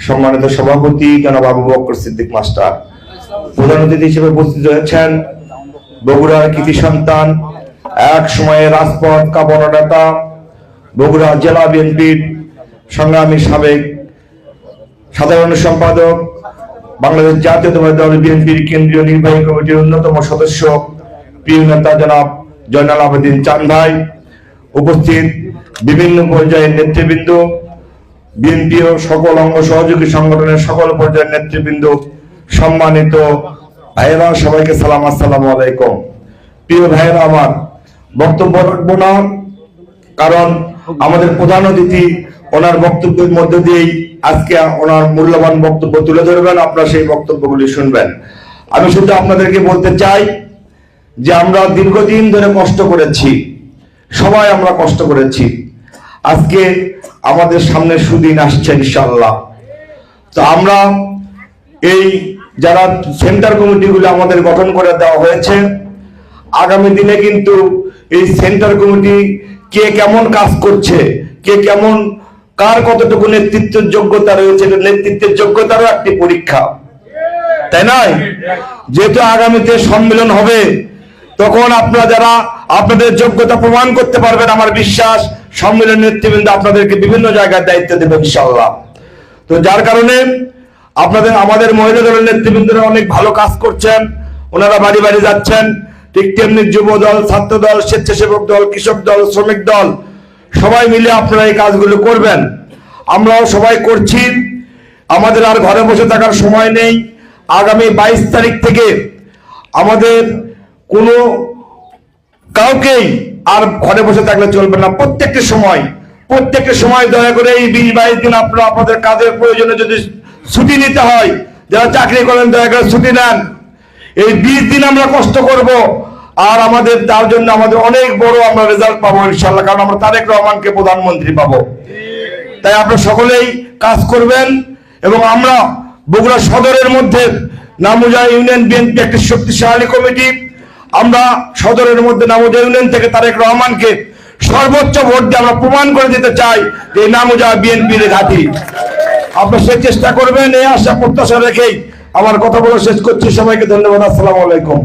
সম্মানিত সভাপতি জনাব আবু বকর সিদ্দিক মাস্টার, প্রধান অতিথি হিসেবে উপস্থিত হয়েছেন বগুড়ার কৃতি সন্তান, এক সময়ে রাজপথ কাঁপানো নেতা, বগুড়া জেলা বিএনপির সংগ্রামী সাবেক সাধারণ সম্পাদক, বাংলাদেশ জাতীয়তাবাদী দল বিএনপির কেন্দ্রীয় নির্বাহী কমিটির অন্যতম সদস্য, প্রিয় নেতা জনাব জয়নাল আবেদিন চান ভাই, উপস্থিত বিভিন্ন পর্যায়ের নেতৃবৃন্দ, বিএনপি ও সকল অঙ্গ সহযোগী সংগঠনের সকল পর্যায়ের নেতৃবৃন্দ, সম্মানিত ভাইয়েরা, সবাইকে সালাম, আসসালামু আলাইকুম। প্রিয় ভাইয়েরা, আমার বক্তব্য রাখবো না, কারণ আমাদের প্রধান অতিথি ওনার বক্তব্যের মধ্য দিয়েই আজকে ওনার মূল্যবান বক্তব্য তুলে ধরবেন, আপনারা সেই বক্তব্যগুলি শুনবেন। আমি শুধু আপনাদেরকে বলতে চাই যে আমরা দীর্ঘদিন ধরে কষ্ট করেছি, সবাই আমরা কষ্ট করেছি। আজকে আমাদের সামনে সুদিন আসছে ইনশাআল্লাহ। তো আমরা এই যারা সেন্টার কমিটিগুলো আমাদের গঠন করে দেওয়া হয়েছে, আগামী দিনে কিন্তু এই সেন্টার কমিটি কে কেমন কাজ করছে, কে কেমন, কার কতটুকু নেতৃত্বের যোগ্যতা রয়েছে, নেতৃত্বের যোগ্যতারও একটি পরীক্ষা, তাই নয়? যেহেতু আগামীতে সম্মেলন হবে, তখন আপনারা যারা আপনাদের যোগ্যতা প্রমাণ করতে পারবেন, আমার বিশ্বাস সম্মেলন নেতৃবৃন্দ আপনাদেরকে বিভিন্ন জায়গায় দায়িত্ব দেবে ইনশাআল্লাহ। তো যার কারণে আপনাদের আমাদের মহিলা দলের নেতৃবৃন্দরা অনেক ভালো কাজ করছেন, ওনারা বাড়ি বাড়ি যাচ্ছেন, ঠিক তেমনি যুব দল, ছাত্র দল, স্বেচ্ছাসেবক দল, কৃষক দল, শ্রমিক দল, সবাই মিলে আপনারা এই কাজগুলো করবেন। আমরাও সবাই করছি। আমাদের আর ঘরে বসে থাকার সময় নেই। আগামী 22 তারিখ থেকে আমাদের কোনো কাউকেই আর ঘরে বসে থাকলে চলবে না। প্রত্যেকটা সময় দয়া করে এই 20-22 দিন আপনারা আপনাদের কাজের প্রয়োজনে যদি ছুটি নিতে হয়, যারা চাকরি করেন দয়া করে ছুটি নেন। এই 20 দিন আমরা কষ্ট করব, আর আমাদের তার জন্য আমাদের অনেক বড় আমরা রেজাল্ট পাবো ইনশাআল্লাহ, কারণ আমরা তারেক রহমানকে প্রধানমন্ত্রী পাবো। তাই আপনারা সকলেই কাজ করবেন। এবং আমরা বগুড়া সদরের মধ্যে নামুজা ইউনিয়ন বিএনপি একটি শক্তিশালী কমিটি, আমরা সদরের মধ্যে নামুজা ইউনিয়ন থেকে তারেক রহমানকে সর্বোচ্চ ভোট দিয়ে আমরা প্রমাণ করে দিতে চাই যে নামুজা বিএনপির ঘাঁটি। আপনারা সেই চেষ্টা করবেন, এই আশা প্রত্যাশা রেখেই আমার কথা বলা শেষ করছি। সবাইকে ধন্যবাদ। আসসালামু আলাইকুম।